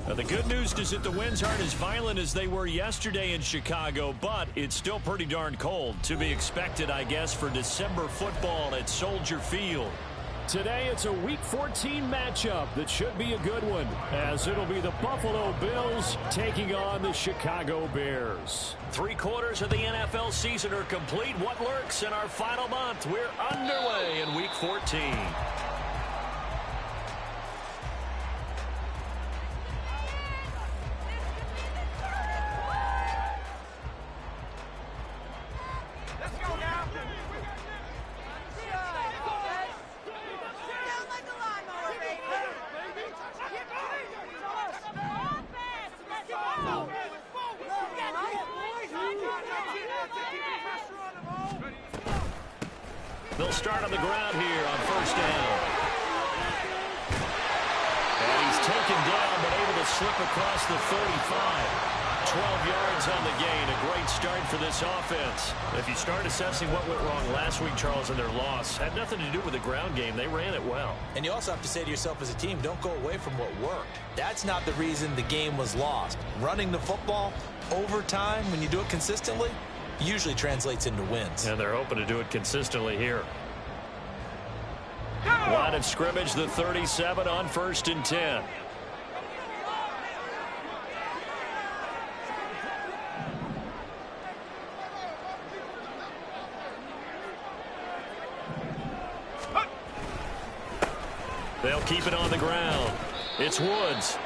The good news is that the winds aren't as violent as they were yesterday in Chicago, but it's still pretty darn cold. To be expected, I guess, for December football at Soldier Field. Today, it's a Week 14 matchup that should be a good one, as it'll be the Buffalo Bills taking on the Chicago Bears. 3/4 of the NFL season are complete. What lurks in our final month? We're underway in Week 14. They'll start on the ground here on first down. And he's taken down but able to slip across the 35. 12 yards on the gain. A great start for this offense. If you start assessing what went wrong last week, Charles, in their loss, had nothing to do with the ground game. They ran it well. And you also have to say to yourself as a team, don't go away from what worked. That's not the reason the game was lost. Running the football over time, when you do it consistently, usually translates into wins. And they're hoping to do it consistently here. Line of scrimmage, the 37 on 1st and 10. They'll keep it on the ground. It's Woods.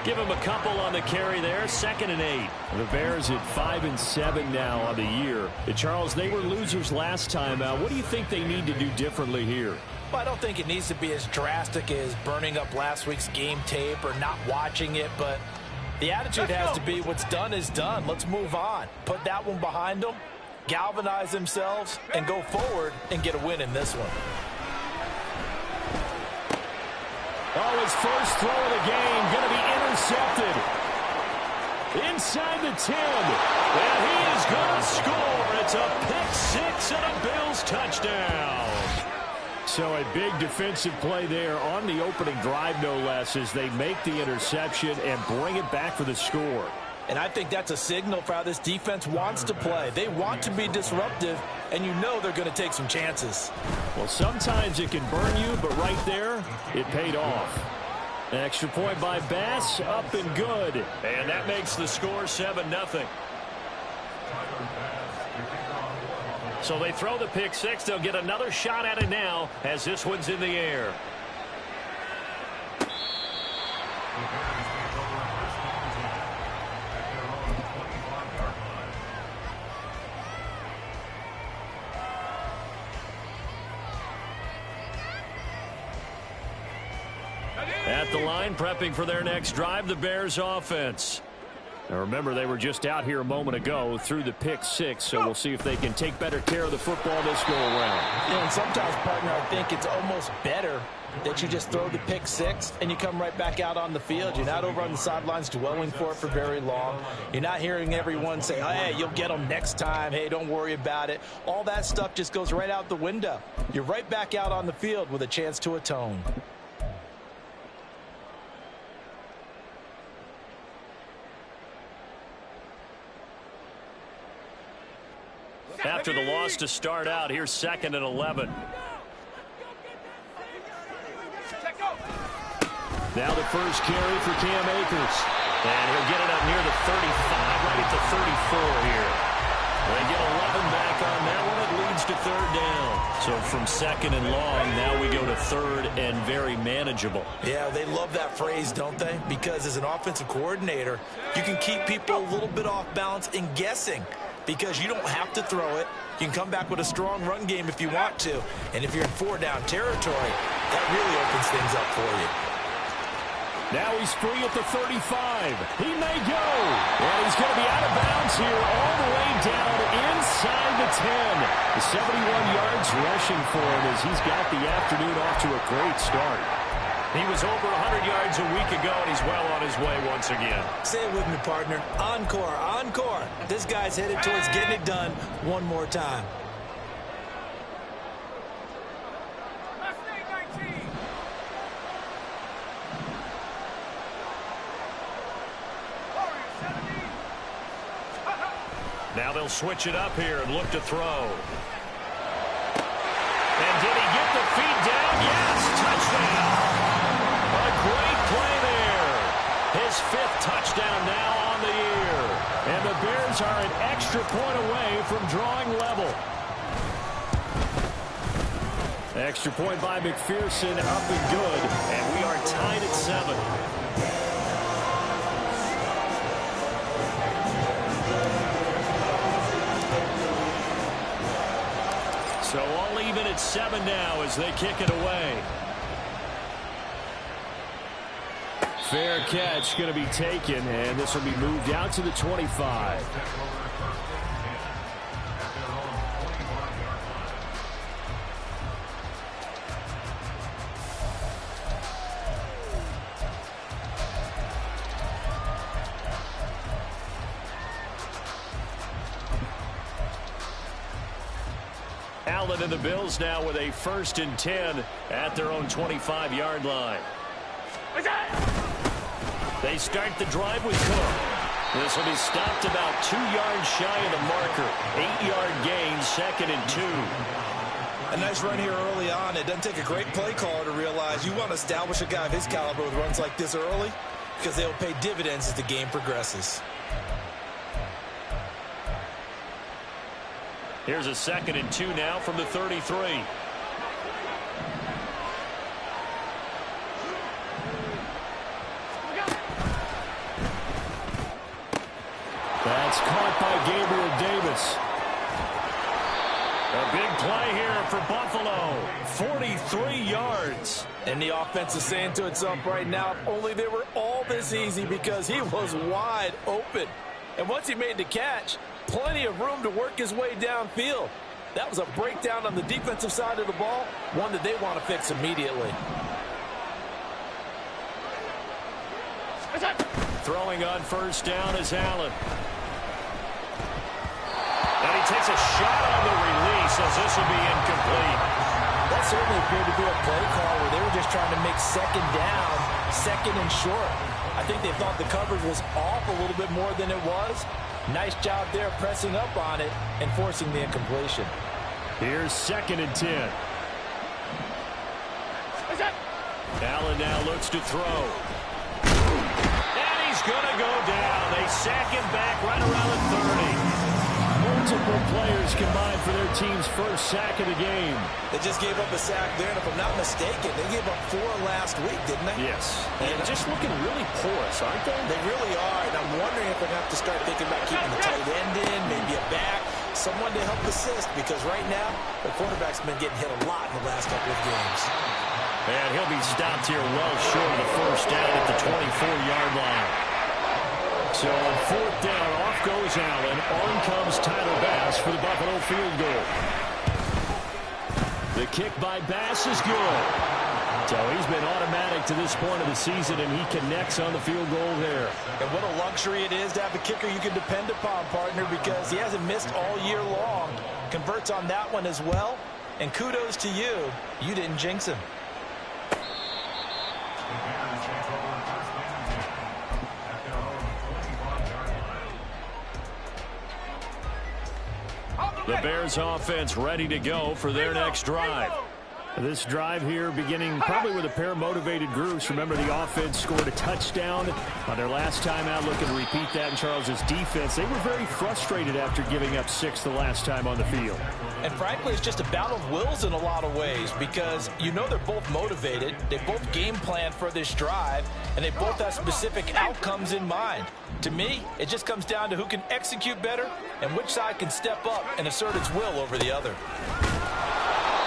Give him a couple on the carry there. 2nd and 8. The Bears at 5-7 now on the year. And Charles, they were losers last time out. What do you think they need to do differently here? Well, I don't think it needs to be as drastic as burning up last week's game tape or not watching it, but the attitude has to be what's done is done. Let's move on. Put that one behind them, galvanize themselves, and go forward and get a win in this one. Oh, his first throw of the game going to be intercepted. Inside the 10. And he is going to score. It's a pick-6 and a Bills touchdown. So a big defensive play there on the opening drive, no less, as they make the interception and bring it back for the score. And I think that's a signal for how this defense wants to play. They want to be disruptive, and you know they're going to take some chances. Well, sometimes it can burn you, but right there, it paid off. An extra point by Bass, up and good. And that makes the score 7-0. So they throw the pick-6. They'll get another shot at it now as this one's in the air. At the line, prepping for their next drive, the Bears offense. Now remember, they were just out here a moment ago through the pick-6, so we'll see if they can take better care of the football this go-around. Yeah, and sometimes, partner, I think it's almost better that you just throw the pick-6 and you come right back out on the field. You're not over on the sidelines dwelling for it for very long. You're not hearing everyone say, hey, you'll get them next time. Hey, don't worry about it. All that stuff just goes right out the window. You're right back out on the field with a chance to atone. After the loss to start out, here's 2nd and 11. Now the first carry for Cam Akers. And he'll get it up near the 35, right at the 34 here. They get 11 back on that one. It leads to 3rd down. So from 2nd and long, now we go to 3rd and very manageable. Yeah, they love that phrase, don't they? Because as an offensive coordinator, you can keep people a little bit off balance and guessing. Because you don't have to throw it. You can come back with a strong run game if you want to. And if you're in 4-down territory, that really opens things up for you. Now he's free at the 35. He may go. And he's going to be out of bounds here all the way down inside the 10. The 71 yards rushing for him as he's got the afternoon off to a great start. He was over 100 yards a week ago, and he's well on his way once again. Say it with me, partner. Encore, encore. This guy's headed towards getting it done one more time. Now they'll switch it up here and look to throw. And did he get the feet down? Yes, touchdown. A great play there. His 5th touchdown now on the year. And the Bears are an extra point away from drawing level. Extra point by McPherson, up and good. And we are tied at 7. So all even at 7 now as they kick it away. Fair catch going to be taken, and this will be moved out to the 25. Allen and the Bills now with a 1st and 10 at their own 25-yard line. They start the drive with Cook. This will be stopped about 2 yards shy of the marker. 8-yard gain, 2nd and 2. A nice run here early on. It doesn't take a great play caller to realize you want to establish a guy of his caliber with runs like this early because they'll pay dividends as the game progresses. Here's a 2nd and 2 now from the 33. That's caught by Gabriel Davis. A big play here for Buffalo. 43 yards. And the offense is saying to itself right now, if only they were all this easy because he was wide open. And once he made the catch, plenty of room to work his way downfield. That was a breakdown on the defensive side of the ball, one that they want to fix immediately. Throwing on 1st down is Allen. And he takes a shot on the release as this will be incomplete. That certainly appeared to be a play call where they were just trying to make 2nd down, 2nd and short. I think they thought the coverage was off a little bit more than it was. Nice job there pressing up on it and forcing the incompletion. Here's 2nd and 10. Allen now looks to throw. And he's going to go down. They sack him back right around the 30. Multiple players combined for their team's 1st sack of the game. They just gave up a sack there, and if I'm not mistaken, they gave up 4 last week, didn't they? Yes. And just looking really porous, aren't they? They really are, and I'm wondering if they're going to have to start thinking about keeping the tight end in, maybe a back, someone to help assist, because right now, the quarterback's been getting hit a lot in the last couple of games. And he'll be stopped here well short of the 1st down at the 24-yard line. So on 4th down, off goes Allen. On comes Tyler Bass for the Buffalo field goal. The kick by Bass is good. So he's been automatic to this point of the season, and he connects on the field goal there. And what a luxury it is to have a kicker you can depend upon, partner, because he hasn't missed all year long. Converts on that one as well. And kudos to you. You didn't jinx him. The Bears offense ready to go for their next drive. This drive here beginning probably with a pair of motivated groups. Remember, the offense scored a touchdown on their last time out. Looking to repeat that in Charles's defense. They were very frustrated after giving up 6 the last time on the field. And frankly, it's just a battle of wills in a lot of ways because you know they're both motivated. They both game plan for this drive, and they both have specific outcomes in mind. To me, it just comes down to who can execute better and which side can step up and assert its will over the other.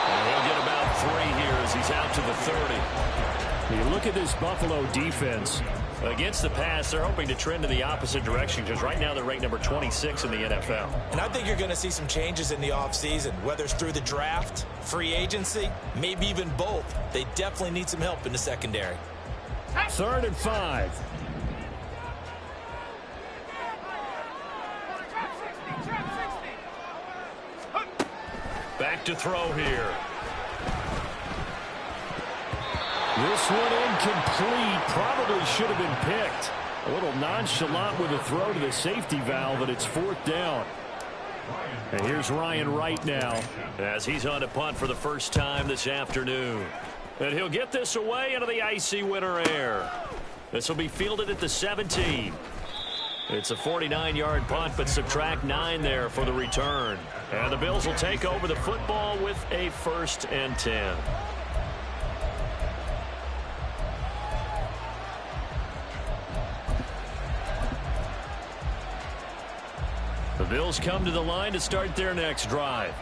And he'll get about 3 here as he's out to the 30. You look at this Buffalo defense. Against the pass, they're hoping to trend in the opposite direction because right now they're ranked number 26 in the NFL. And I think you're going to see some changes in the offseason, whether it's through the draft, free agency, maybe even both. They definitely need some help in the secondary. 3rd and 5. Back to throw here. This one incomplete. Probably should have been picked. A little nonchalant with a throw to the safety valve, and it's 4th down. And here's Ryan Wright now, as he's on to punt for the first time this afternoon. And he'll get this away into the icy winter air. This will be fielded at the 17. It's a 49-yard punt, but subtract 9 there for the return. And the Bills will take over the football with a 1st and 10. The Bills come to the line to start their next drive.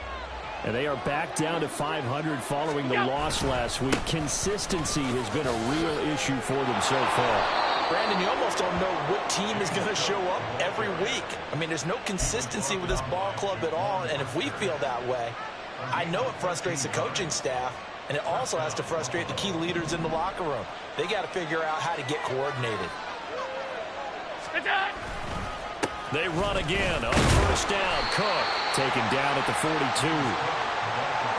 And they are back down to 500 following the loss last week. Consistency has been a real issue for them so far. Brandon, you almost don't know what team is going to show up every week. I mean, there's no consistency with this ball club at all, and if we feel that way, I know it frustrates the coaching staff, and it also has to frustrate the key leaders in the locker room. They got to figure out how to get coordinated. They run again on 1st down. Cook taken down at the 42.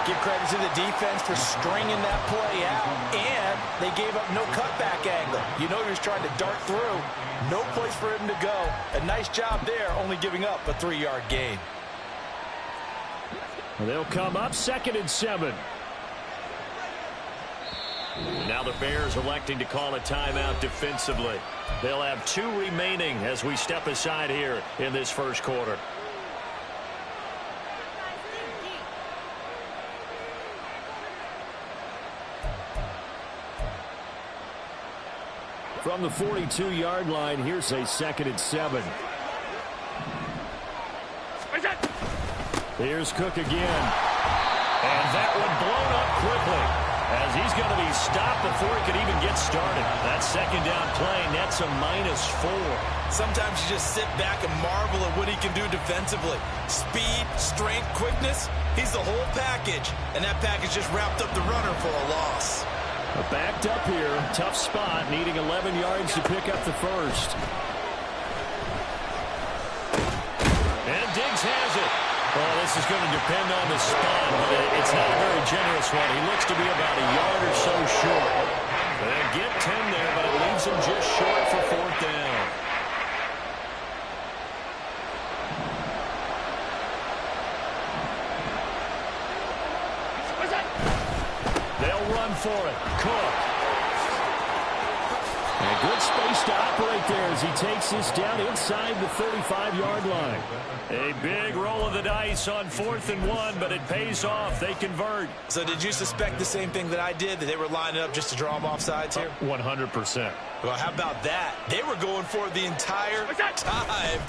Give credit to the defense for stringing that play out, and they gave up no cutback angle. You know he was trying to dart through. No place for him to go. A nice job there, only giving up a 3-yard gain. They'll come up 2nd and 7. Now the Bears electing to call a timeout defensively. They'll have 2 remaining as we step aside here in this first quarter. From the 42-yard line, here's a 2nd and 7. Here's Cook again. And that one blown up quickly, as he's going to be stopped before he could even get started. That 2nd down play nets a -4. Sometimes you just sit back and marvel at what he can do defensively. Speed, strength, quickness, he's the whole package. And that package just wrapped up the runner for a loss. Backed up here, tough spot, needing 11 yards to pick up the first. And Diggs has it. Well, this is going to depend on the spot, but it's not a very generous one. He looks to be about a yard or so short. They get 10 there, but it leaves him just short for 4th down. They'll run for it. Cook. And a good space to operate there as he takes this down inside the 35-yard line. A big roll of the dice on 4th and 1, but it pays off. They convert. So did you suspect the same thing that I did, that they were lining up just to draw them off sides here? 100%. Well, how about that? They were going for it the entire time.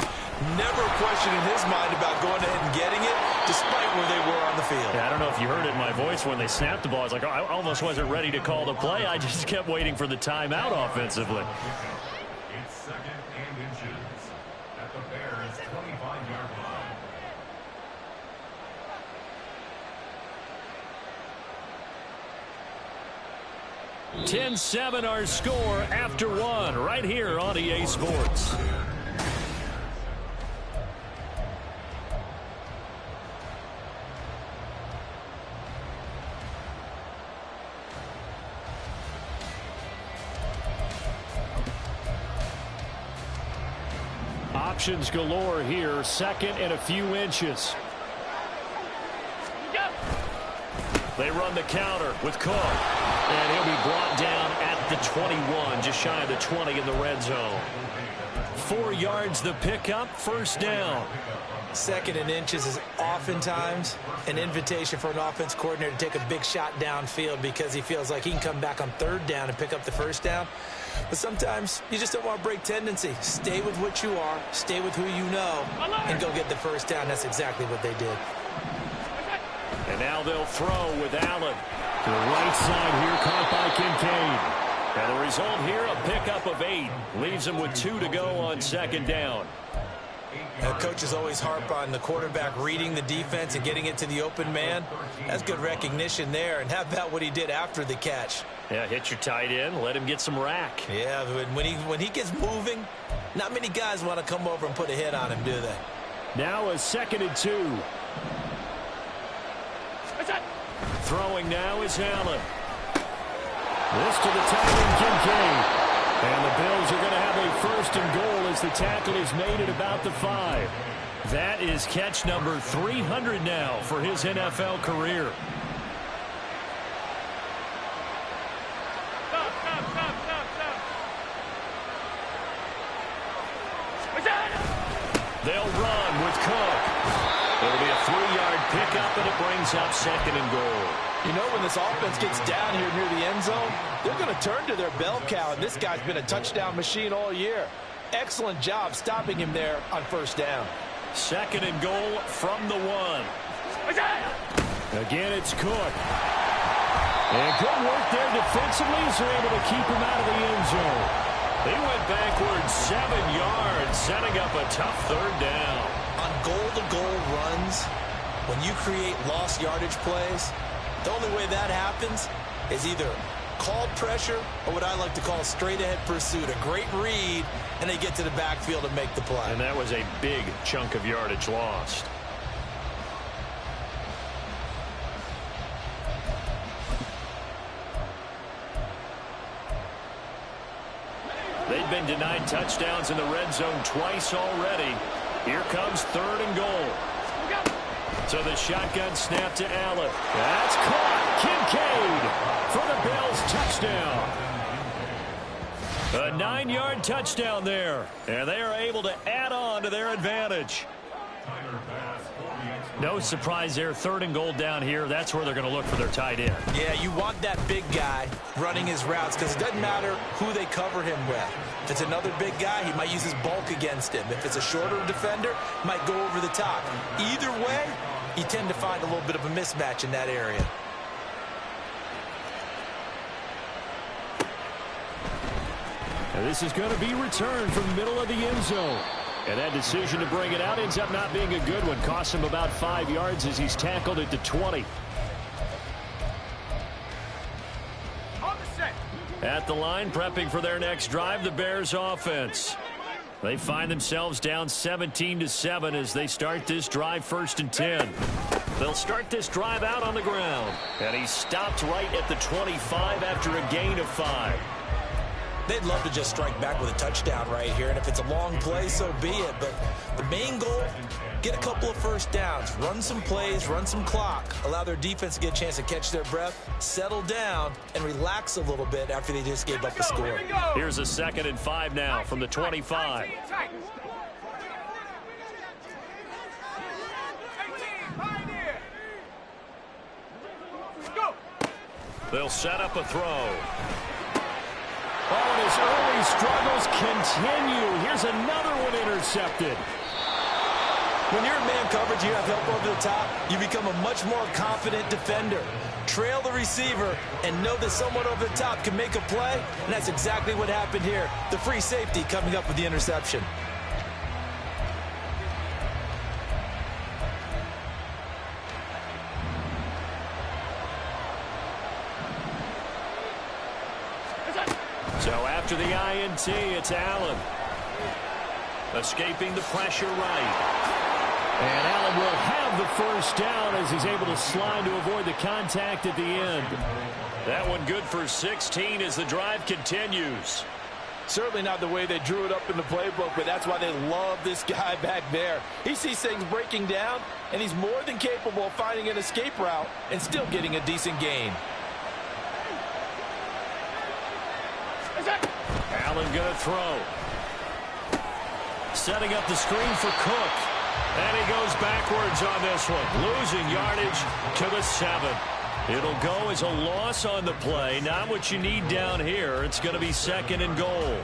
Never a question in his mind about going ahead and getting it, despite where they were on the field. Yeah, I don't know if you heard it in my voice when they snapped the ball. I was like, oh, I almost wasn't ready to call the play. I just kept waiting for the timeout offensively. It's 2nd and inches at the Bears' 25-yard line. 10-7 our score after 1 right here on EA Sports. Options galore here, 2nd and a few inches. They run the counter with Cook. And he'll be brought down at the 21, just shy of the 20 in the red zone. 4 yards the pickup, 1st down. 2nd and inches is oftentimes an invitation for an offense coordinator to take a big shot downfield because he feels like he can come back on 3rd down and pick up the 1st down. But sometimes you just don't want to break tendency. Stay with what you are, stay with who you know, and go get the 1st down. That's exactly what they did. And now they'll throw with Allen. To the right side here, caught by Kincaid. And the result here, a pickup of 8. Leaves them with 2 to go on 2nd down. Coaches always harp on the quarterback reading the defense and getting it to the open man. That's good recognition there. And how about what he did after the catch? Yeah, hit your tight end, let him get some rack. Yeah, when he gets moving, not many guys want to come over and put a hit on him, do they? Now a 2nd and 2. Throwing now is Allen. This to the tight end, Kincaid. And the Bills are going to have a 1st and goal as the tackle is made at about the 5. That is catch number 300 now for his NFL career. They'll run with Cook. It'll be a 3-yard pickup, and it brings up 2nd and goal. You know, when this offense gets down here near the end zone, they're going to turn to their bell cow, and this guy's been a touchdown machine all year. Excellent job stopping him there on 1st down. 2nd and goal from the 1. Again, it's Cook. And good work there defensively as they're able to keep him out of the end zone. He went backwards 7 yards, setting up a tough 3rd down. On goal-to-goal runs, when you create lost yardage plays, the only way that happens is either called pressure or what I like to call straight-ahead pursuit. A great read, and they get to the backfield and make the play. And that was a big chunk of yardage lost. They've been denied touchdowns in the red zone twice already. Here comes 3rd and goal. So the shotgun snap to Allen. That's caught. Kincaid for the Bills' touchdown. A 9-yard touchdown there. And they are able to add on to their advantage. No surprise there. 3rd and goal down here. That's where they're going to look for their tight end. Yeah, you want that big guy running his routes because it doesn't matter who they cover him with. If it's another big guy, he might use his bulk against him. If it's a shorter defender, he might go over the top. Either way, you tend to find a little bit of a mismatch in that area. And this is going to be returned from the middle of the end zone. And that decision to bring it out ends up not being a good one. Costs him about 5 yards as he's tackled at the 20. At the line, prepping for their next drive, the Bears offense. They find themselves down 17-7 as they start this drive 1st and 10. They'll start this drive out on the ground. And he stopped right at the 25 after a gain of 5. They'd love to just strike back with a touchdown right here, and if it's a long play, so be it. But the main goal, get a couple of 1st downs, run some plays, run some clock, allow their defense to get a chance to catch their breath, settle down, and relax a little bit after they just gave up the score. Here's a 2nd and 5 now from the 25. They'll set up a throw. Oh, and his early struggles continue. Here's another one intercepted. When you're in man coverage, you have help over the top, you become a much more confident defender. Trail the receiver and know that someone over the top can make a play, and that's exactly what happened here. The free safety coming up with the interception. So after the INT, it's Allen. Escaping the pressure right. And Allen will have the 1st down as he's able to slide to avoid the contact at the end. That one good for 16 as the drive continues. Certainly not the way they drew it up in the playbook, but that's why they love this guy back there. He sees things breaking down, and he's more than capable of finding an escape route and still getting a decent gain. Allen going to throw. Setting up the screen for Cook. And he goes backwards on this one. Losing yardage to the 7. It'll go as a loss on the play. Not what you need down here. It's going to be 2nd and goal.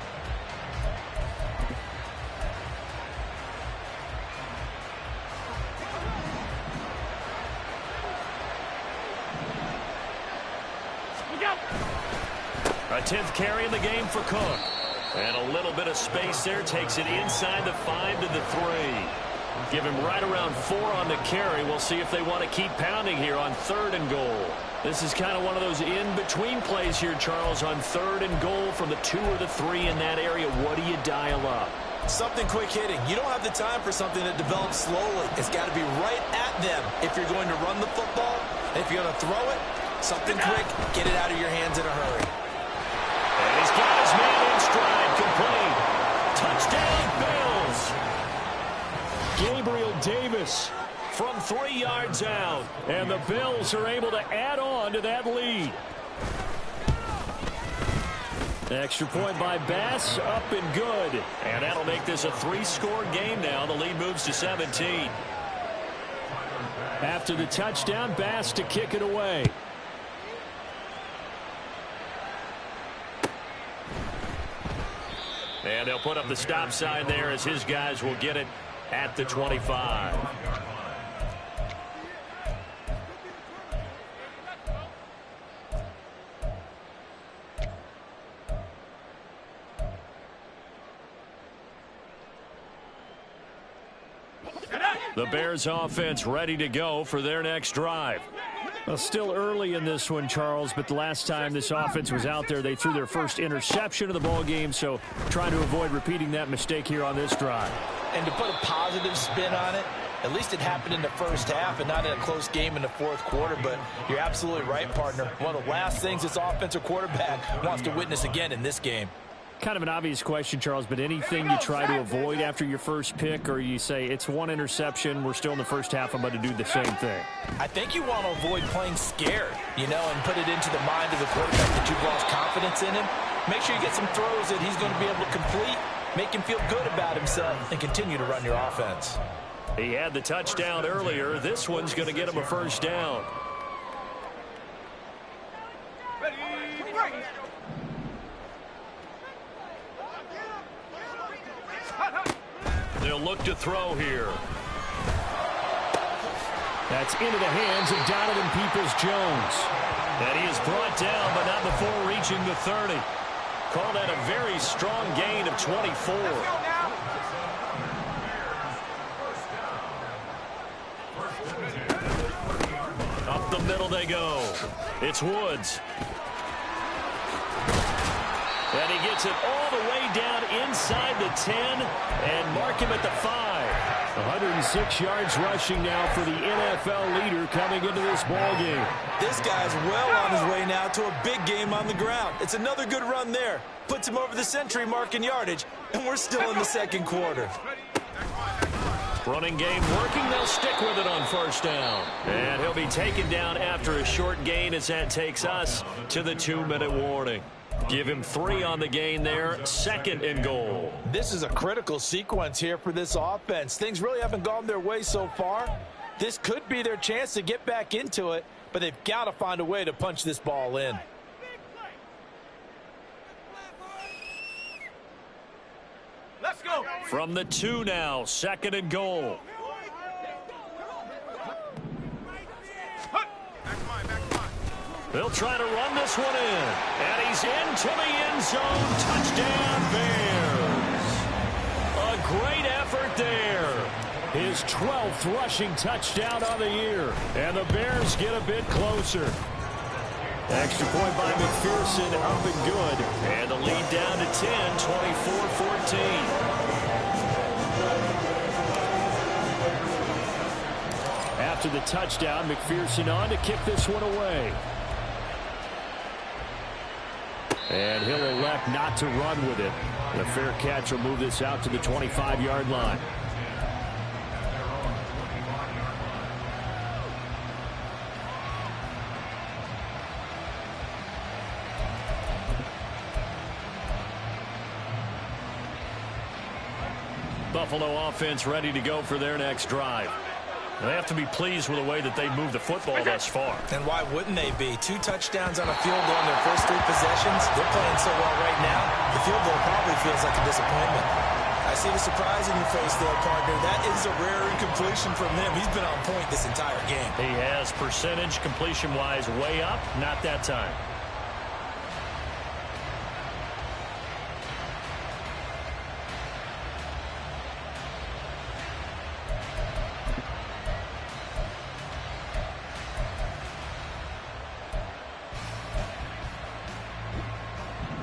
A 10th carry in the game for Cook. And a little bit of space there. Takes it inside the 5 to the 3. Give him right around 4 on the carry. We'll see if they want to keep pounding here on 3rd and goal. This is kind of one of those in-between plays here, Charles, on 3rd and goal from the 2 or the 3 in that area. What do you dial up? Something quick hitting. You don't have the time for something that develops slowly. It's got to be right at them if you're going to run the football. And if you're going to throw it, something quick, get it out of your hands in a hurry. And he's got his man in stride, complete. Touchdown, Bills. Gabriel this from 3 yards out. And the Bills are able to add on to that lead. Extra point by Bass, up and good. And that'll make this a 3-score game now. The lead moves to 17. After the touchdown, Bass to kick it away. And they'll put up the stop sign there as his guys will get it at the 25. The Bears offense ready to go for their next drive. Well, still early in this one, Charles, but the last time this offense was out there, they threw their first interception of the ball game, so trying to avoid repeating that mistake here on this drive. And to put a positive spin on it, at least it happened in the first half and not in a close game in the fourth quarter, but you're absolutely right, partner. One of the last things this offensive quarterback wants to witness again in this game. Kind of an obvious question, Charles, but anything you try to avoid after your first pick, or you say it's one interception, we're still in the first half, I'm going to do the same thing? I think you want to avoid playing scared, and put it into the mind of the quarterback that you've lost confidence in him. Make sure you get some throws that he's going to be able to complete, make him feel good about himself, and continue to run your offense. He had the touchdown earlier. This one's going to get him a first down. They'll look to throw here. That's into the hands of Donovan Peoples-Jones. And he is brought down, but not before reaching the 30. Call that a very strong gain of 24. Up the middle they go. It's Woods. And he gets it all the way down inside the 10 and mark him at the 5. 106 yards rushing now for the NFL leader coming into this ball game. This guy's well on his way now to a big game on the ground. It's another good run there. Puts him over the century mark in yardage, and we're still in the second quarter. Running game working. They'll stick with it on first down. And he'll be taken down after a short gain as that takes us to the 2-minute warning. Give him 3 on the gain there. 2nd and goal. This is a critical sequence here for this offense. Things really haven't gone their way so far. This could be their chance to get back into it, but they've got to find a way to punch this ball in. Let's go. From the 2 now. 2nd and goal. They'll try to run this one in. And he's into the end zone. Touchdown, Bears. A great effort there. His 12th rushing touchdown on the year. And the Bears get a bit closer. Extra point by McPherson, up and good. And the lead down to 10, 24-14. After the touchdown, McPherson on to kick this one away. And he'll elect not to run with it. The fair catch will move this out to the 25-yard line. Buffalo offense ready to go for their next drive. They have to be pleased with the way that they moved the football thus far. And why wouldn't they be? 2 touchdowns on a field goal in their first 3 possessions. They're playing so well right now, the field goal probably feels like a disappointment. I see the surprise in your face there, partner. That is a rare incompletion from him. He's been on point this entire game. He has percentage completion-wise way up, not that time.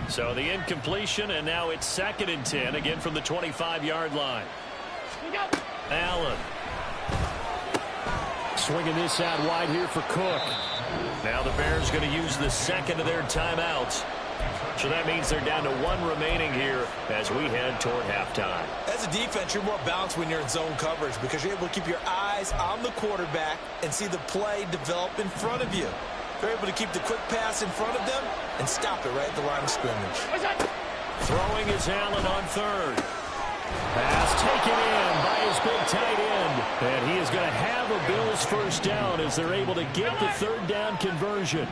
So the incompletion, and now it's 2nd and 10, again from the 25-yard line. Allen. Swinging this out wide here for Cook. Now the Bears going to use the 2nd of their timeouts. So that means they're down to 1 remaining here as we head toward halftime. As a defense, you're more balanced when you're in zone coverage because you're able to keep your eyes on the quarterback and see the play develop in front of you. You're able to keep the quick pass in front of them and stop it right at the line of scrimmage. Throwing is Allen on third. Pass taken in by his big tight end. And he is going to have a Bills first down as they're able to get the third down conversion.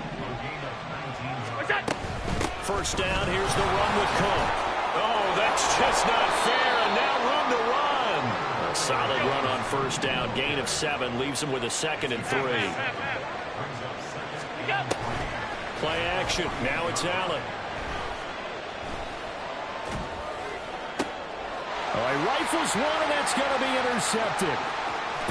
First down, here's the run with Cook. Oh, that's just not fair, and now room to run. A solid run on first down. Gain of 7 leaves him with a 2nd and 3. Play action. Now it's Allen. He rifles one, and that's going to be intercepted.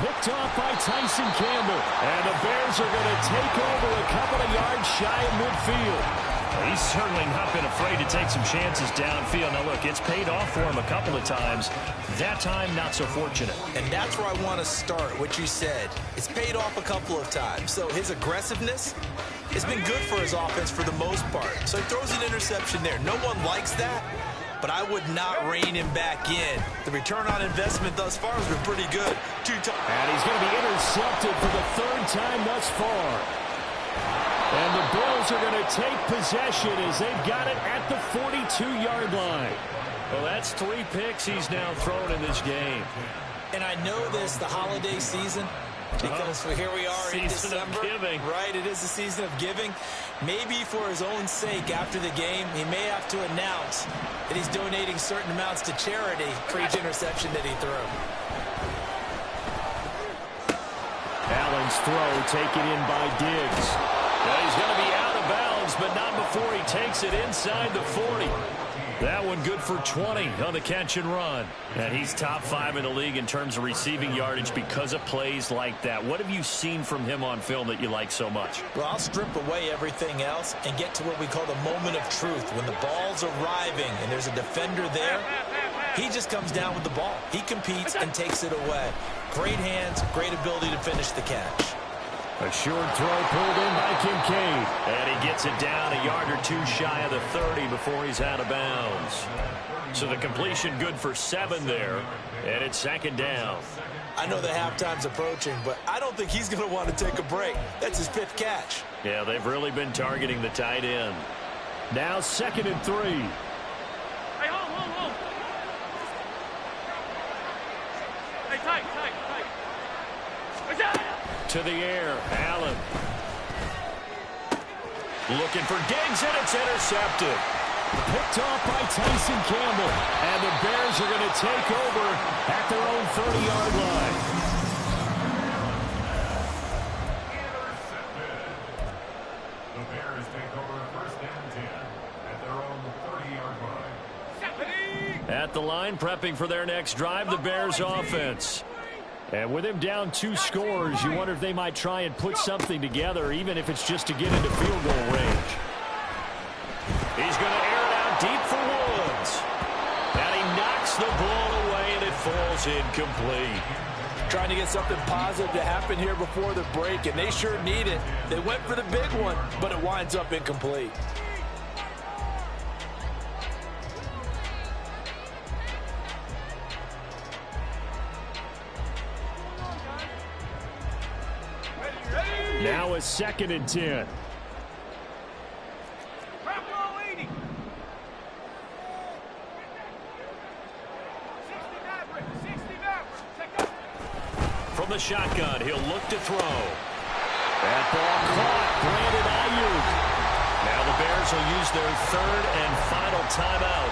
Picked off by Tyson Campbell. And the Bears are going to take over a couple of yards shy of midfield. He's certainly not been afraid to take some chances downfield. Now, look, it's paid off for him a couple of times. That time, not so fortunate. And that's where I want to start, what you said. It's paid off a couple of times. So his aggressiveness has been good for his offense for the most part. So he throws an interception there. No one likes that, but I would not rein him back in. The return on investment thus far has been pretty good. And he's going to be intercepted for the 3rd time thus far. And the Bills are going to take possession as they've got it at the 42-yard line. Well, that's 3 picks he's now thrown in this game. And I know this, the holiday season, because here we are in December. Season of giving. Right, it is the season of giving. Maybe for his own sake after the game, he may have to announce that he's donating certain amounts to charity for each interception that he threw. Allen's throw taken in by Diggs. He's going to be out of bounds, but not before he takes it inside the 40. That one good for 20 on the catch and run. And he's top 5 in the league in terms of receiving yardage because of plays like that. What have you seen from him on film that you like so much? Well, I'll strip away everything else and get to what we call the moment of truth. When the ball's arriving and there's a defender there, he just comes down with the ball. He competes and takes it away. Great hands, great ability to finish the catch. A short throw pulled in by Kincaid. And he gets it down a yard or 2 shy of the 30 before he's out of bounds. So the completion good for 7 there. And it's 2nd down. I know that halftime's approaching, but I don't think he's going to want to take a break. That's his 5th catch. Yeah, they've really been targeting the tight end. Now 2nd and 3. Hey, hold. Hey, tight. What's that? To the air, Allen. Looking for Diggs, and it's intercepted. Picked off by Tyson Campbell. And the Bears are going to take over at their own 30-yard line. Intercepted. The Bears take over 1st and 10 at their own 30-yard line. At the line, prepping for their next drive, the Bears offense. And with him down 2 scores, you wonder if they might try and put something together, even if it's just to get into field goal range. He's going to air it out deep for Woods. And he knocks the ball away, and it falls incomplete. Trying to get something positive to happen here before the break, and they sure need it. They went for the big one, but it winds up incomplete. Now a 2nd and 10. From the shotgun, he'll look to throw. That ball caught. Brandon Ayuk. Now the Bears will use their 3rd and final timeout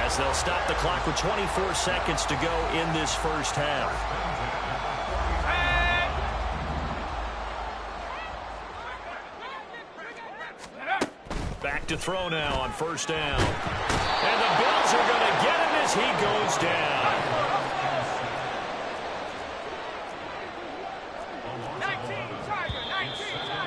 as they'll stop the clock with 24 seconds to go in this first half. Back to throw now on 1st down. And the Bills are going to get him as he goes down.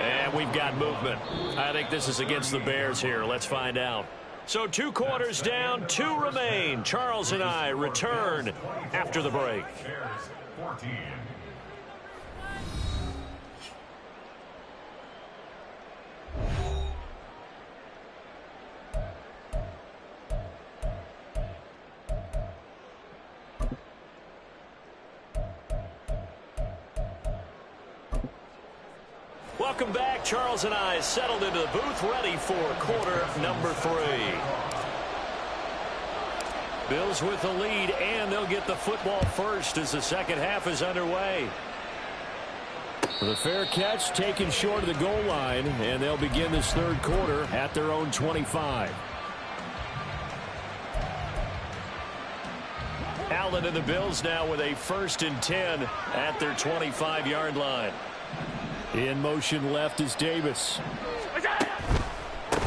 And we've got movement. I think this is against the Bears here. Let's find out. So 2 quarters down, 2 remain. Charles and I return after the break. Bears 14. Welcome back. Charles and I settled into the booth, ready for quarter number 3. Bills with the lead, and they'll get the football first as the second half is underway. The fair catch taken short of the goal line, and they'll begin this third quarter at their own 25. Allen and the Bills now with a 1st and 10 at their 25-yard line. In motion left is Davis.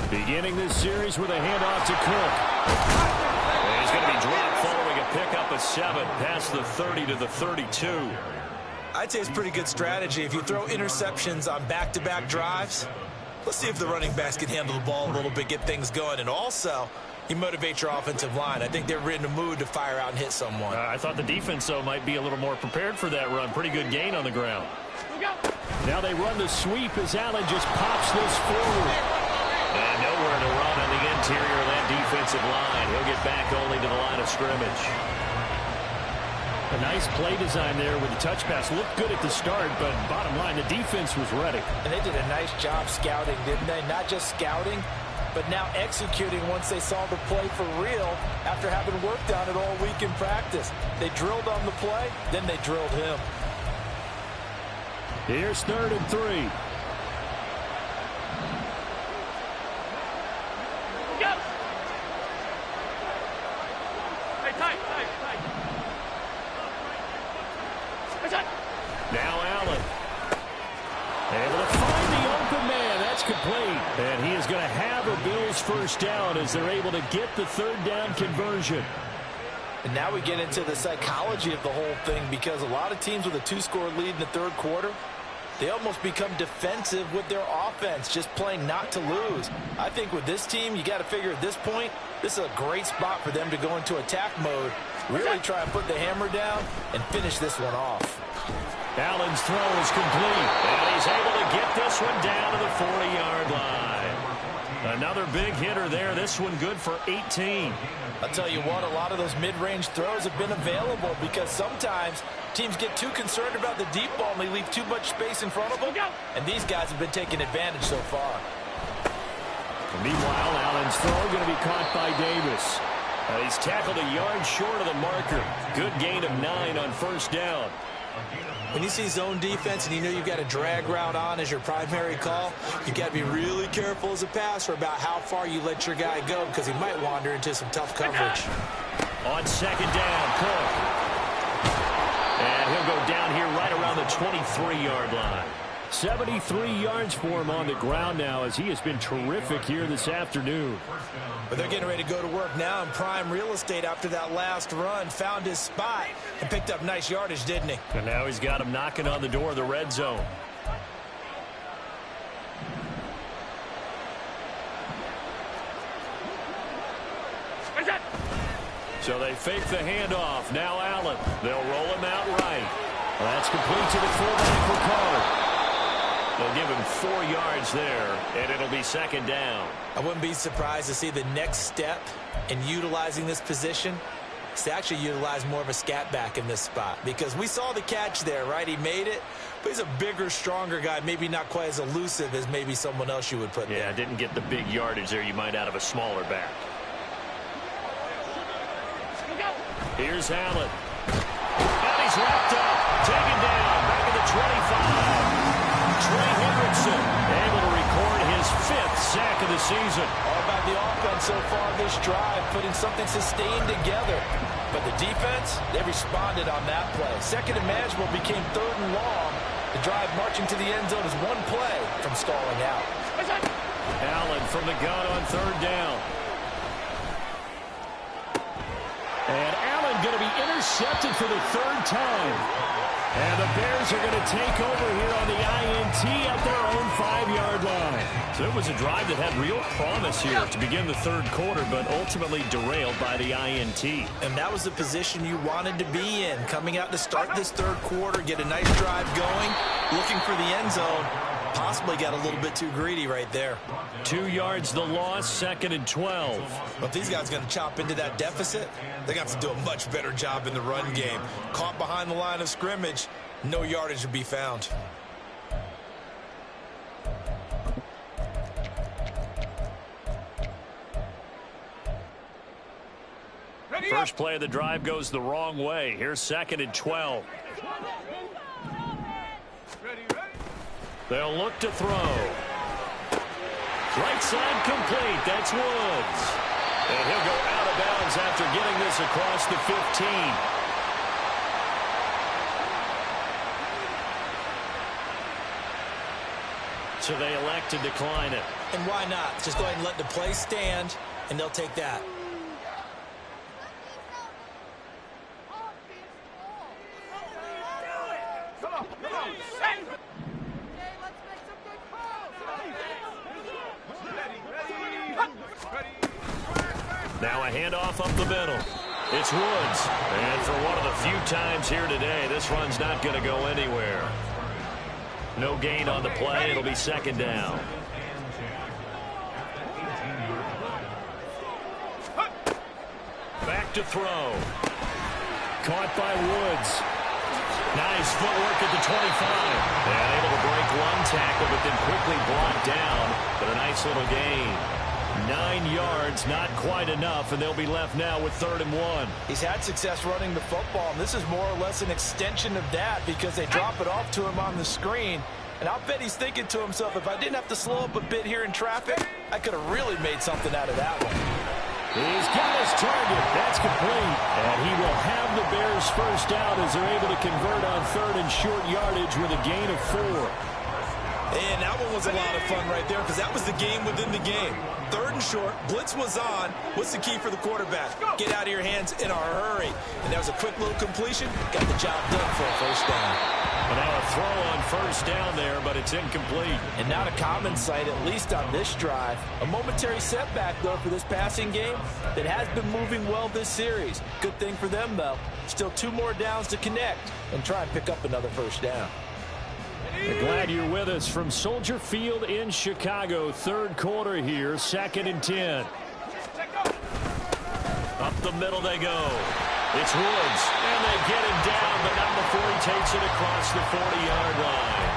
Beginning this series with a handoff to Cook. And he's going to be dropped following a pickup of 7 past the 30 to the 32. I'd say it's pretty good strategy. If you throw interceptions on back-to-back drives, let's see if the running backs can handle the ball a little bit, get things going. And also, you motivate your offensive line. I think they're in the mood to fire out and hit someone. I thought the defense, though, might be a little more prepared for that run. Pretty good gain on the ground. Now they run the sweep as Allen just pops this forward. And nowhere to run on the interior of that defensive line. He'll get back only to the line of scrimmage. A nice play design there with the touch pass. Looked good at the start, but bottom line, the defense was ready. And they did a nice job scouting, didn't they? Not just scouting, but now executing once they saw the play for real after having worked on it all week in practice. They drilled on the play, then they drilled him. Here's 3rd and 3. Go! Hey, tight. Now Allen. Able to find the open man. That's complete. And he is going to have a Bills 1st down as they're able to get the 3rd down conversion. And now we get into the psychology of the whole thing, because a lot of teams with a 2-score lead in the 3rd quarter, they almost become defensive with their offense, just playing not to lose. I think with this team, you got to figure at this point, this is a great spot for them to go into attack mode, really try and put the hammer down and finish this one off. Allen's throw is complete. And he's able to get this one down to the 40-yard line. Another big hitter there. This one good for 18. I'll tell you what, a lot of those mid-range throws have been available, because sometimes teams get too concerned about the deep ball and they leave too much space in front of them. And these guys have been taking advantage so far. Meanwhile, Allen's throw going to be caught by Davis. He's tackled a yard short of the marker. Good gain of 9 on 1st down. When you see zone defense and you know you've got a drag route on as your primary call, you've got to be really careful as a passer about how far you let your guy go, because he might wander into some tough coverage. On 2nd down, Cook. And he'll go down here right around the 23-yard line. 73 yards for him on the ground now, as he has been terrific here this afternoon. But they're getting ready to go to work now in prime real estate after that last run. Found his spot and picked up nice yardage, didn't he? And now he's got him knocking on the door of the red zone. So they fake the handoff. Now Allen. They'll roll him out right. That's complete to the fullback for Carr. They'll give him 4 yards there, and it'll be 2nd down. I wouldn't be surprised to see the next step in utilizing this position is to actually utilize more of a scat back in this spot, because we saw the catch there, right? He made it, but he's a bigger, stronger guy, maybe not quite as elusive as maybe someone else you would put there. Yeah, didn't get the big yardage there you might out of a smaller back. Here's Allen. And he's wrapped up, taken down, back at the 25. Trey Hendrickson able to record his 5th sack of the season. All about the offense so far this drive, putting something sustained together. But the defense, they responded on that play. 2nd and manageable became 3rd and long. The drive marching to the end zone is one play from stalling out. Allen from the gun on 3rd down. And Allen going to be intercepted for the 3rd time. And the Bears are going to take over here on the INT at their own 5-yard line. So it was a drive that had real promise here to begin the 3rd quarter, but ultimately derailed by the INT. And that was the position you wanted to be in, coming out to start this 3rd quarter, get a nice drive going, looking for the end zone. Possibly got a little bit too greedy right there. 2 yards the loss, 2nd and 12. But if these guys are going to chop into that deficit, they're going to have to do a much better job in the run game. Caught behind the line of scrimmage, no yardage to be found. first play of the drive goes the wrong way. Here's 2nd and 12. They'll look to throw. Right side complete. That's Woods. And he'll go out of bounds after getting this across the 15. So they elect to decline it. And why not? Just go ahead and let the play stand, and they'll take that. Now a handoff up the middle. It's Woods. And for one of the few times here today, this run's not going to go anywhere. No gain on the play. It'll be 2nd down. Back to throw. Caught by Woods. Nice footwork at the 25. And able to break one tackle, but then quickly brought down. But a nice little gain. 9 yards, not quite enough, and they'll be left now with 3rd and 1. He's had success running the football, and this is more or less an extension of that because they drop it off to him on the screen. And I'll bet he's thinking to himself, if I didn't have to slow up a bit here in traffic, I could have really made something out of that one. He's got his target. That's complete. And he will have the Bears first down as they're able to convert on 3rd and short yardage with a gain of 4. And that one was a lot of fun right there because that was the game within the game. 3rd and short, blitz was on. What's the key for the quarterback? Get out of your hands in a hurry. And that was a quick little completion. Got the job done for a first down. And now a throw on 1st down there, but it's incomplete. And not a common sight, at least on this drive. A momentary setback, though, for this passing game that has been moving well this series. Good thing for them, though. Still 2 more downs to connect and try and pick up another first down. We're glad you're with us from Soldier Field in Chicago. 3rd quarter here, 2nd and 10. Up the middle they go. It's Woods, and they get him down, but not before he takes it across the 40-yard line.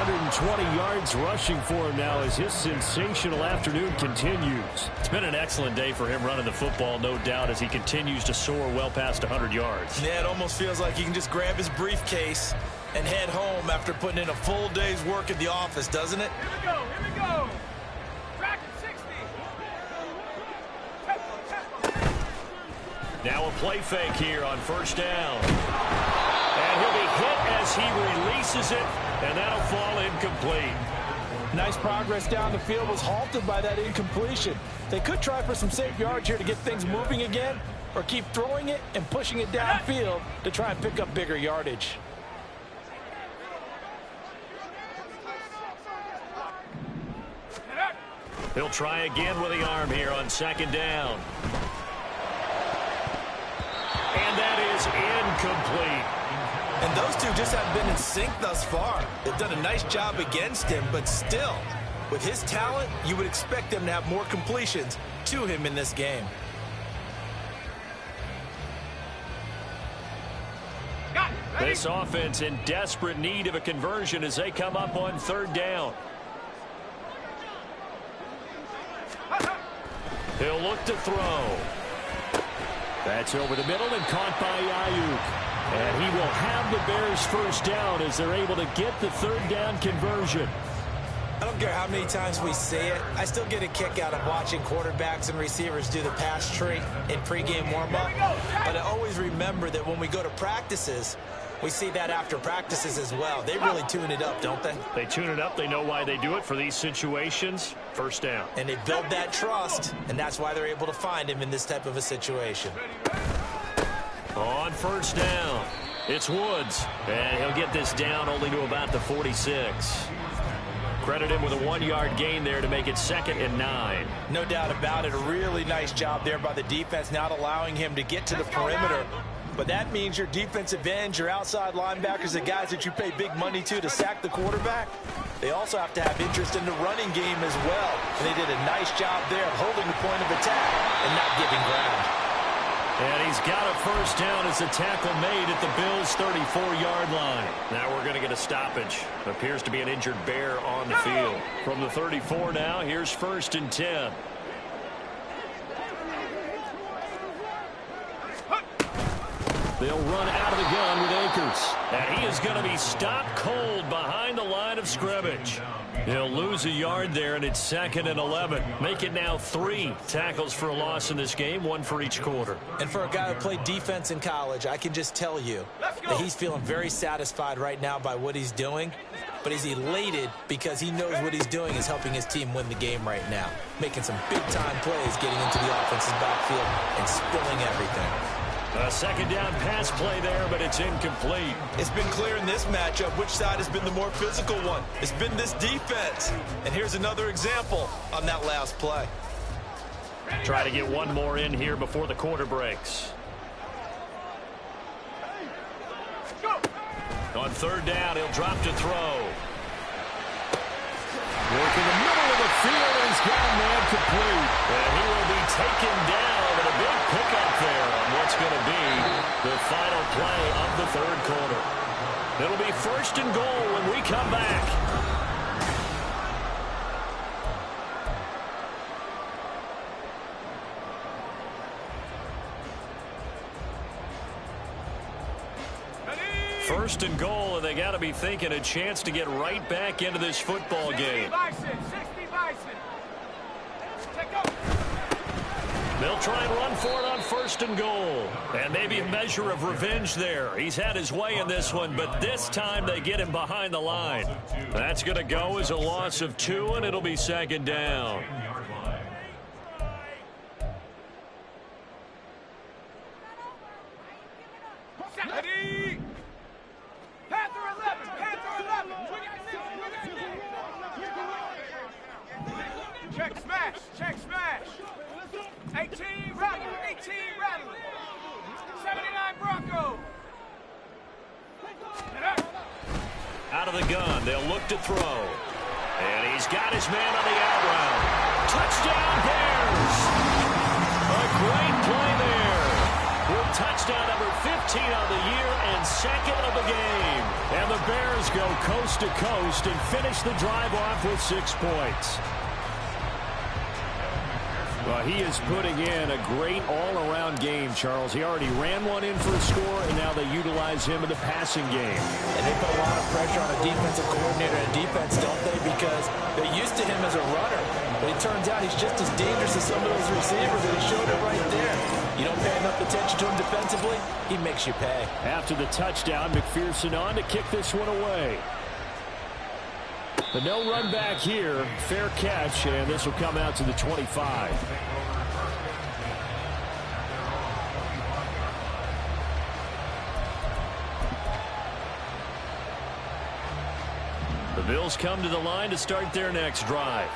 120 yards rushing for him now as his sensational afternoon continues. It's been an excellent day for him running the football, no doubt, as he continues to soar well past 100 yards. Yeah, it almost feels like he can just grab his briefcase and head home after putting in a full day's work at the office, doesn't it? Here we go, here we go. Track 60. Now a play fake here on 1st down. And he'll be hit as he releases it, and that'll fall incomplete. Nice progress down the field was halted by that incompletion. They could try for some safe yards here to get things moving again, or keep throwing it and pushing it downfield to try and pick up bigger yardage. He'll try again with the arm here on 2nd down. And that is incomplete. And those two just haven't been in sync thus far. They've done a nice job against him, but still, with his talent, you would expect them to have more completions to him in this game. This offense in desperate need of a conversion as they come up on 3rd down. He'll look to throw. That's over the middle and caught by Ayuk. And he will have the Bears first down as they're able to get the 3rd down conversion. I don't care how many times we say it, I still get a kick out of watching quarterbacks and receivers do the pass tree in pregame warm-up. But I always remember that when we go to practices, we see that after practices as well. They really tune it up, don't they? They tune it up. They know why they do it for these situations. 1st down. And they build that trust, and that's why they're able to find him in this type of a situation. On 1st down, it's Woods. And he'll get this down only to about the 46. Credit him with a 1-yard gain there to make it 2nd and 9. No doubt about it. A really nice job there by the defense, not allowing him to get to the perimeter. But that means your defensive ends, your outside linebackers, the guys that you pay big money to sack the quarterback, they also have to have interest in the running game as well. And they did a nice job there of holding the point of attack and not giving ground. And he's got a 1st down as the tackle made at the Bills' 34-yard line. Now we're going to get a stoppage. Appears to be an injured Bear on the field. From the 34 now, here's 1st and 10. They'll run out of the gun with Akers. And he is going to be stopped cold behind the line of scrimmage. He'll lose a yard there, and it's 2nd and 11. Make it now 3 tackles for a loss in this game, 1 for each quarter. And for a guy who played defense in college, I can just tell you that he's feeling very satisfied right now by what he's doing. But he's elated because he knows what he's doing is helping his team win the game right now. Making some big-time plays, getting into the offense's backfield and spilling everything. A 2nd down pass play there, but it's incomplete. It's been clear in this matchup which side has been the more physical one. It's been this defense. And here's another example on that last play. Try to get one more in here before the quarter breaks. On 3rd down, he'll drop to throw. Work in the middle of the field, and he's got a man complete. And he will be taken down, and a big pickup there on what's going to be the final play of the 3rd quarter. It'll be 1st and goal when we come back. First and goal, and they got to be thinking a chance to get right back into this football game. 60 Bison. Take up. They'll try and run for it on 1st and goal. And maybe a measure of revenge there. He's had his way in this one, but this time they get him behind the line. That's going to go as a loss of 2, and it'll be 2nd down. Ready. Panther 11. Check smash. 18 Rattler. 79 Bronco. Out of the gun, they'll look to throw. And he's got his man on the out route. Touchdown Bears! A great play there. With touchdown number 15 on the year and 2nd of the game. And the Bears go coast to coast and finish the drive off with 6 points. Well, he is putting in a great all-around game, Charles. He already ran one in for a score, and now they utilize him in the passing game. And they put a lot of pressure on a defensive coordinator and defense, don't they? Because they're used to him as a runner. But it turns out he's just as dangerous as some of those receivers, and he showed it right there. You don't pay enough attention to him defensively, he makes you pay. After the touchdown, McPherson on to kick this one away. But no run back here. Fair catch, and this will come out to the 25. The Bills come to the line to start their next drive.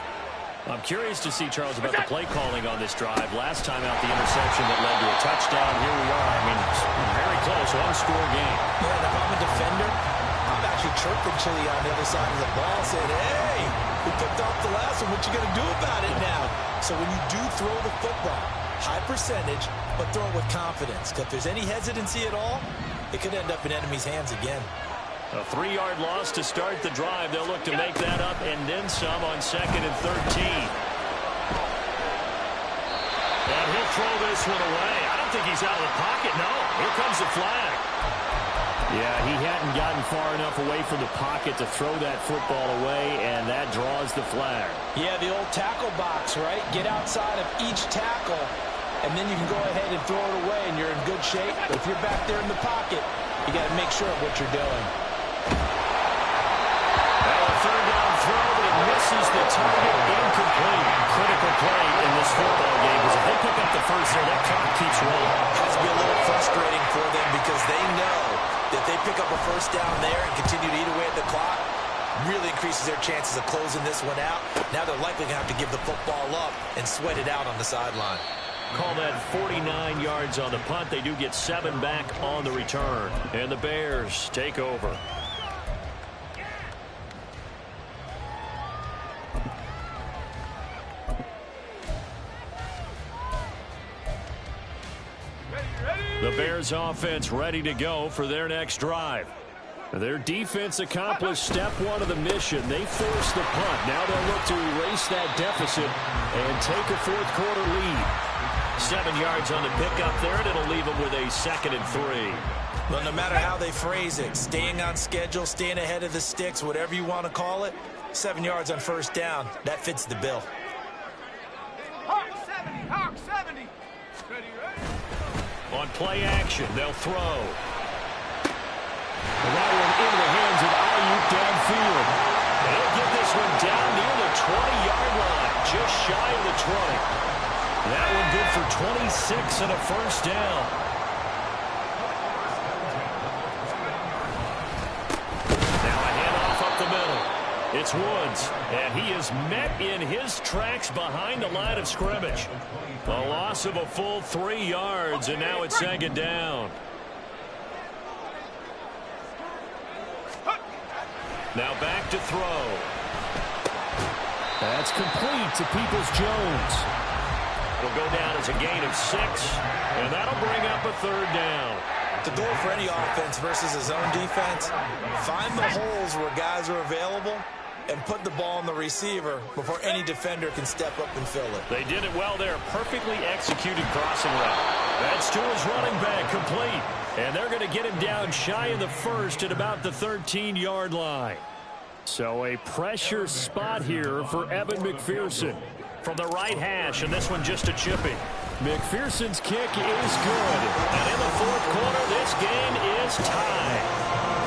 I'm curious to see, Charles, about the play calling on this drive. Last time out, the interception that led to a touchdown. Here we are. I mean, it's very close, one-score game. Yeah, and if I'm a defender, I'm actually chirping Chili on the other side of the ball, saying, hey, we picked off the last one. What you going to do about it now? So when you do throw the football, high percentage, but throw it with confidence. Because if there's any hesitancy at all, it could end up in enemy's hands again. A 3-yard loss to start the drive. They'll look to make that up and then some on 2nd and 13. And he'll throw this one away. I don't think he's out of the pocket. No, here comes the flag. Yeah, he hadn't gotten far enough away from the pocket to throw that football away, and that draws the flag. Yeah, the old tackle box, right? Get outside of each tackle, and then you can go ahead and throw it away, and you're in good shape. But if you're back there in the pocket, you got to make sure of what you're doing. Well, a 3rd down throw, but it misses the target. Incomplete. Critical play in this football game, because if they pick up the first there, that clock keeps rolling. Has to be a little frustrating for them because they know that they pick up a first down there and continue to eat away at the clock, really increases their chances of closing this one out. Now they're likely going to have to give the football up and sweat it out on the sideline. Call that 49 yards on the punt. They do get 7 back on the return. And the Bears take over. The Bears offense ready to go for their next drive. Their defense accomplished step 1 of the mission. They forced the punt. Now they'll look to erase that deficit and take a 4th quarter lead. 7 yards on the pickup there, and it'll leave them with a 2nd and 3. Well, no matter how they phrase it, staying on schedule, staying ahead of the sticks, whatever you want to call it, 7 yards on first down, that fits the bill. Hawk 70, Hawk 70. Ready, ready. On play action, they'll throw. And that one into the hands of Ayuk downfield. They'll get this one down near the 20-yard line, just shy of the 20. That one good for 26 and a first down. Now a handoff up the middle. It's Woods, and he is met in his tracks behind the line of scrimmage. A loss of a full 3 yards, and now it's 2nd down. Now back to throw. That's complete to Peoples-Jones. It'll go down as a gain of 6, and that'll bring up a 3rd down. The goal for any offense versus a zone defense, find the holes where guys are available and put the ball on the receiver before any defender can step up and fill it. They did it well there. Perfectly executed crossing route. That's to his running back, complete. And they're going to get him down shy of the 1st at about the 13-yard line. So a pressure spot here for Evan McPherson. From the right hash, and this one just a chipping. McPherson's kick is good. And in the 4th quarter, this game is tied.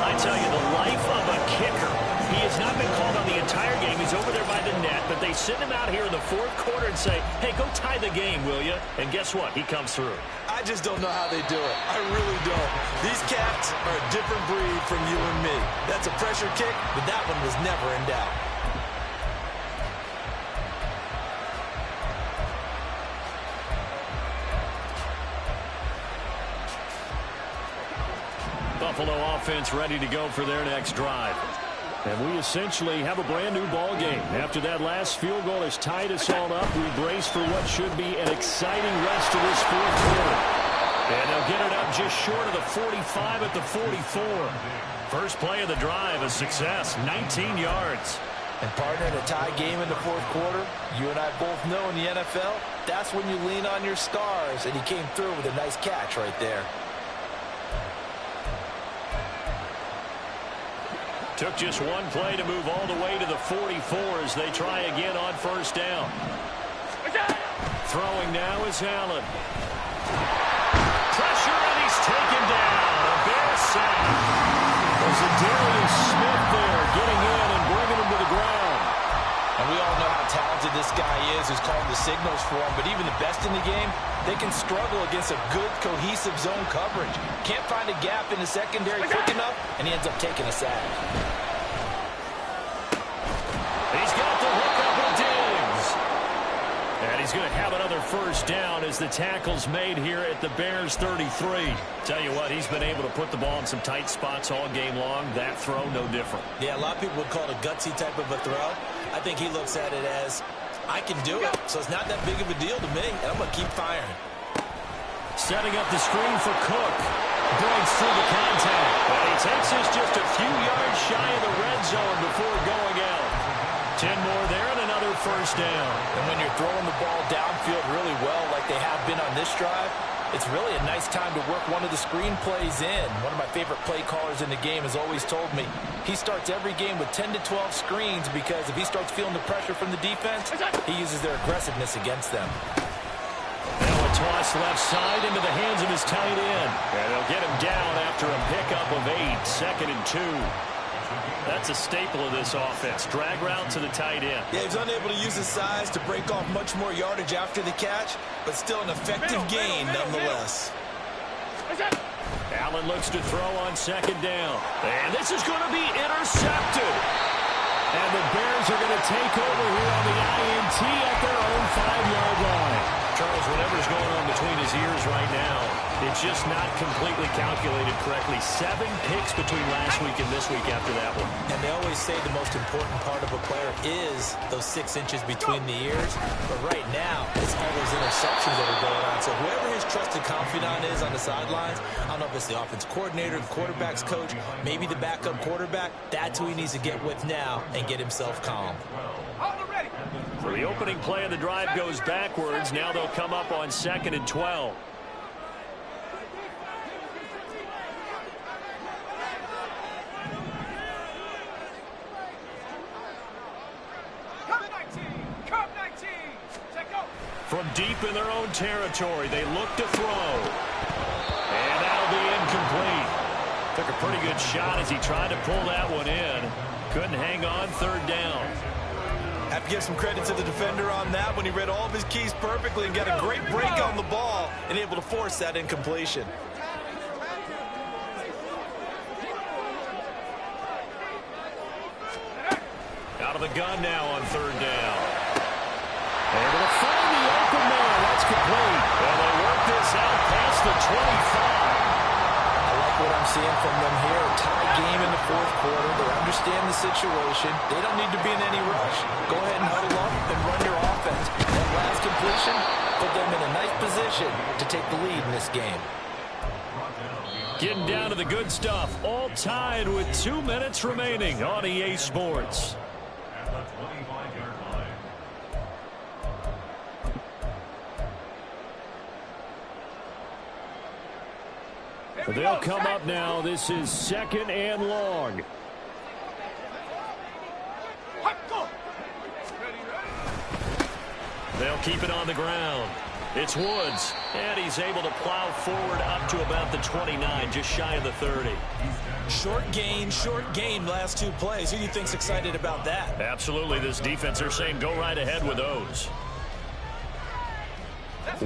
I tell you, the life of a kicker. He has not been called on the entire game. He's over there by the net, but they send him out here in the 4th quarter and say, hey, go tie the game, will you? And guess what? He comes through. I just don't know how they do it. I really don't. These cats are a different breed from you and me. That's a pressure kick, but that one was never in doubt. Buffalo offense ready to go for their next drive. And we essentially have a brand new ball game. After that last field goal has tied us all up, we brace for what should be an exciting rest of this 4th quarter. And they'll get it up just short of the 45 at the 44. First play of the drive, a success, 19 yards. And partner, in a tie game in the 4th quarter, you and I both know in the NFL, that's when you lean on your stars, and he came through with a nice catch right there. Took just one play to move all the way to the 44 as they try again on first down. Throwing now is Allen. Pressure, and he's taken down. A Bear sack. There's a Darius Smith there getting in and bringing him to the ground. And we all know how talented this guy is who's calling the signals for him, but even the best in the game, they can struggle against a good, cohesive zone coverage. Can't find a gap in the secondary quick enough, and he ends up taking a sack. He's got the hookup with Diggs. And he's going to have another first down as the tackle's made here at the Bears 33. Tell you what, he's been able to put the ball in some tight spots all game long. That throw, no different. Yeah, a lot of people would call it a gutsy type of a throw. I think he looks at it as, I can do it, so it's not that big of a deal to me, and I'm going to keep firing. Setting up the screen for Cook. Breaks through the contact. And he takes this just a few yards shy of the red zone before going out. 10 more there and another first down. And when you're throwing the ball downfield really well like they have been on this drive, it's really a nice time to work one of the screen plays in. One of my favorite play callers in the game has always told me he starts every game with 10 to 12 screens because if he starts feeling the pressure from the defense, he uses their aggressiveness against them. Now a toss left side into the hands of his tight end. And they'll get him down after a pickup of 8, 2nd and 2. That's a staple of this offense. Drag route to the tight end. Yeah, he's unable to use his size to break off much more yardage after the catch, but still an effective gain nonetheless. Allen looks to throw on 2nd down. And this is going to be intercepted. And the Bears are going to take over here on the INT at their own 5-yard line. Charles, whatever's going on between his ears right now, it's just not completely calculated correctly. 7 picks between last week and this week after that one. And they always say the most important part of a player is those 6 inches between the ears. But right now, it's all those interceptions that are going on. So whoever his trusted confidant is on the sidelines, I don't know if it's the offense coordinator, the quarterback's coach, maybe the backup quarterback, that's who he needs to get with now and get himself calm. Hold it ready. So the opening play of the drive goes backwards. Now they'll come up on 2nd and 12. From deep in their own territory, they look to throw. And that'll be incomplete. Took a pretty good shot as he tried to pull that one in. Couldn't hang on 3rd down. Have to give some credit to the defender on that when he read all of his keys perfectly and got a great break on the ball and able to force that incompletion. Out of the gun now on 3rd down. Able to find the open man. That's complete. And they work this out past the 25. I like what I'm seeing from them here. A tie game in the 4th quarter. They understand the situation. They don't need to be in any rush. Go ahead and huddle up and run your offense. That last completion put them in a nice position to take the lead in this game. Getting down to the good stuff. All tied with 2 minutes remaining on EA Sports. They'll come up now. This is 2nd and long. They'll keep it on the ground. It's Woods, and he's able to plow forward up to about the 29, just shy of the 30. Short gain last 2 plays. Who do you think's excited about that? Absolutely. This defense, they're saying go right ahead with those.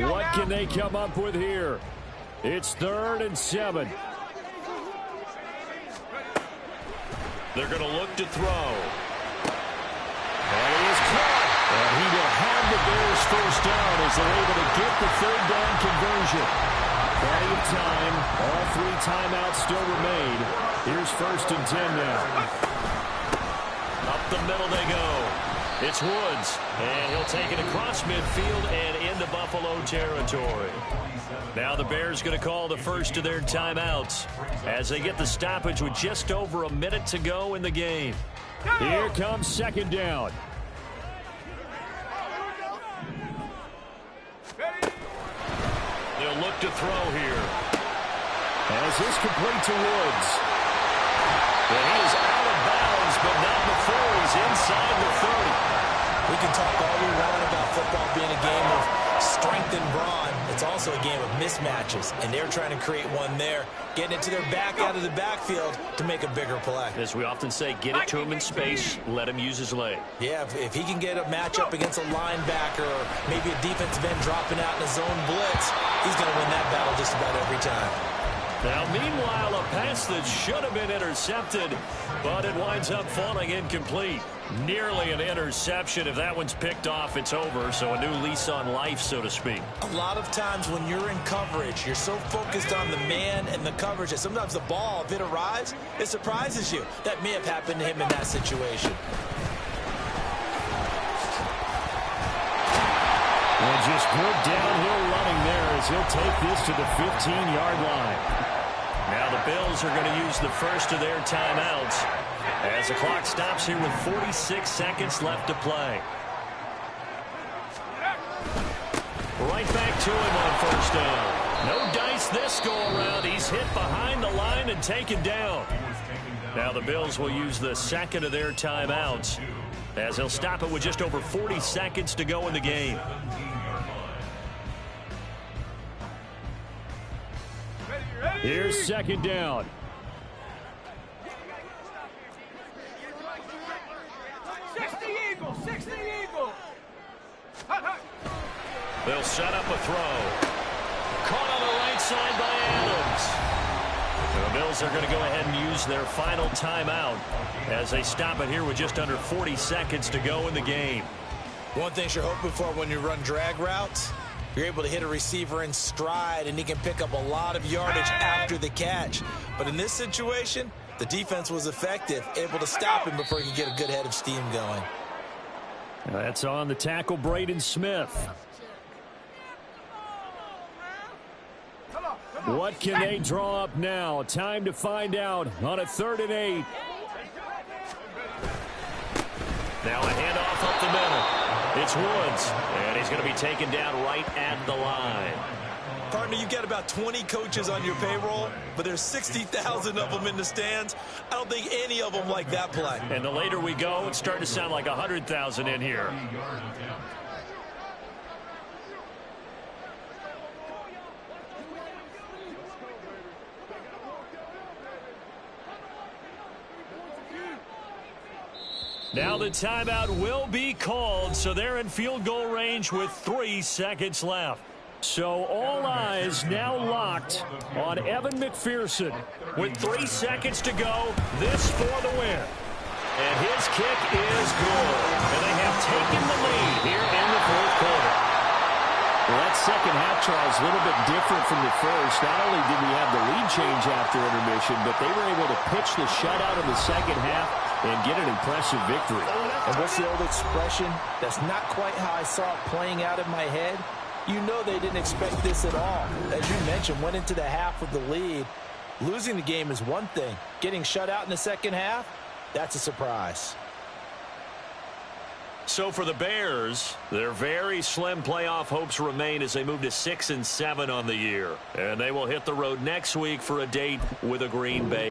What can they come up with here? It's 3rd and 7. They're going to look to throw. And he is caught. And he will have the Bears first down as they're able to get the 3rd down conversion. Plenty of time. All 3 timeouts still remain. Here's 1st and 10 now. Up the middle they go. It's Woods. And he'll take it across midfield and into Buffalo territory. Now the Bears going to call the first of their timeouts as they get the stoppage with just over a minute to go in the game. Here comes 2nd down. They'll look to throw here. As this complete to Woods. And he is out of bounds, but not before he's inside the 30. We can talk all we want about football being a game of strength and brawn. It's also a game of mismatches, and they're trying to create one there, getting it to their back out of the backfield to make a bigger play. As we often say, get it to him in space, let him use his leg. Yeah, if he can get a matchup against a linebacker or maybe a defensive end dropping out in a zone blitz, he's going to win that battle just about every time. Now, meanwhile, a pass that should have been intercepted, but it winds up falling incomplete. Nearly an interception. If that one's picked off, it's over. So a new lease on life, so to speak. A lot of times when you're in coverage, you're so focused on the man and the coverage that sometimes the ball, if it arrives, it surprises you. That may have happened to him in that situation. And just good downhill running there as he'll take this to the 15-yard line. Now the Bills are going to use the first of their timeouts as the clock stops here with 46 seconds left to play. Right back to him on 1st down. No dice this go-around. He's hit behind the line and taken down. Now the Bills will use the 2nd of their timeouts as they'll stop it with just over 40 seconds to go in the game. Here's 2nd down. They'll set up a throw. Caught on the right side by Adams. The Bills are going to go ahead and use their final timeout as they stop it here with just under 40 seconds to go in the game. One thing you're hoping for when you run drag routes, you're able to hit a receiver in stride, and he can pick up a lot of yardage after the catch. But in this situation, the defense was effective, able to stop him before he could get a good head of steam going. That's on the tackle, Braden Smith. What can they draw up now? Time to find out on a 3rd and 8. Now a handoff up the middle. It's Woods, and he's going to be taken down right at the line. Partner, you got about 20 coaches on your payroll, but there's 60,000 of them in the stands. I don't think any of them like that play. And the later we go, it's starting to sound like 100,000 in here. Now the timeout will be called, so they're in field goal range with 3 seconds left. So all eyes now locked on Evan McPherson. With 3 seconds to go, this for the win. And his kick is good. And they have taken the lead here in the fourth quarter. Well, that second half, Charles, a little bit different from the first. Not only did we have the lead change after intermission, but they were able to pitch the shutout in the second half and get an impressive victory. And what's the old expression? That's not quite how I saw it playing out in my head. You know they didn't expect this at all. As you mentioned, went into the half with the lead. Losing the game is one thing. Getting shut out in the second half, that's a surprise. So for the Bears, their very slim playoff hopes remain as they move to 6-7 on the year. And they will hit the road next week for a date with the Green Bay.